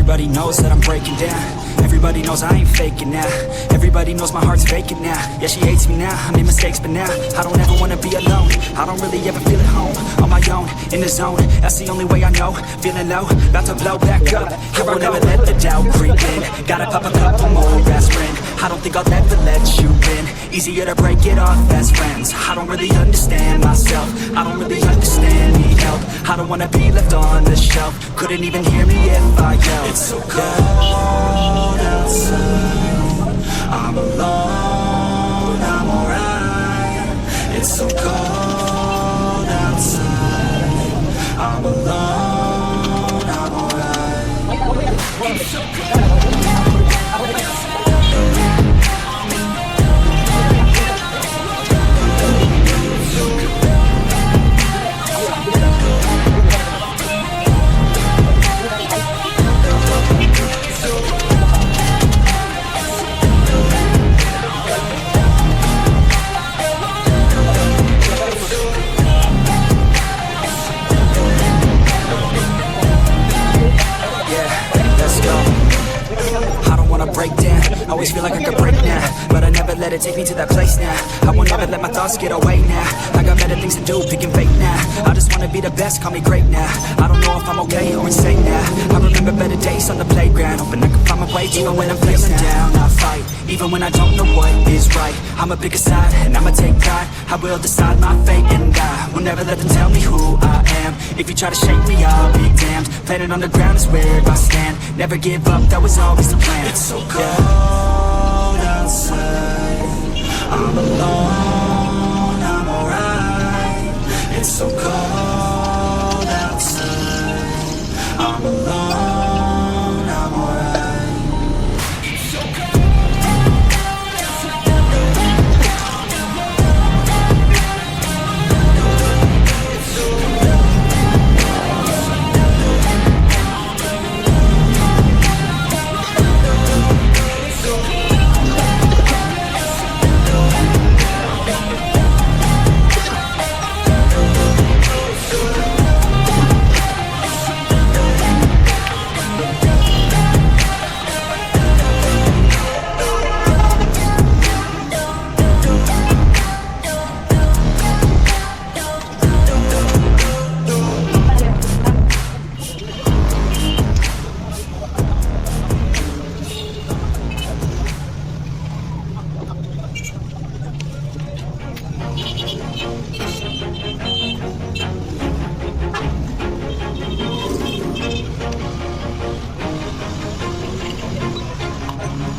Everybody knows that I'm breaking down. Everybody knows I ain't faking now. Everybody knows my heart's vacant now. Yeah, she hates me now, I made mistakes but now I don't ever wanna be alone. I don't really ever feel at home. On my own, in the zone, that's the only way I know. Feeling low, about to blow back up. I won't ever let the doubt creep in. Gotta pop a couple more aspirin. I don't think I'll ever let you in. Easier to break it off as friends. I don't really understand myself. I don't really understand, need help. I don't wanna be left on the shelf. Couldn't even hear me if I yelled. It's so cold outside, I'm alone, I'm alright. It's so cold outside, I'm alone, I'm alright. It's so cold. Always feel like I could break now, but I never let it take me to that place now. I won't ever let my thoughts get away now. I got better things to do, picking fate now. I just wanna be the best, call me great now. I don't know if I'm okay or insane now. I remember better days on the playground, hoping I can find my way even when I'm feeling down. I fight, even when I don't know what is right. I'ma pick a side, and I'ma take pride. I will decide my fate, and I will never let them tell me who I am. If you try to shake me, I'll be damned. Planet on the ground is where I stand. Never give up, that was always the plan. It's so cold outside, I'm alone, I'm alright. It's so cold outside, I'm alone, I'm alright. It's so cold.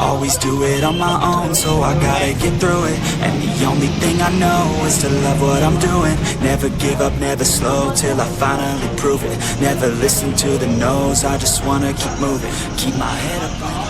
Always do it on my own, so I gotta get through it. And the only thing I know is to love what I'm doing. Never give up, never slow, till I finally prove it. Never listen to the no's, I just wanna keep moving. Keep my head up.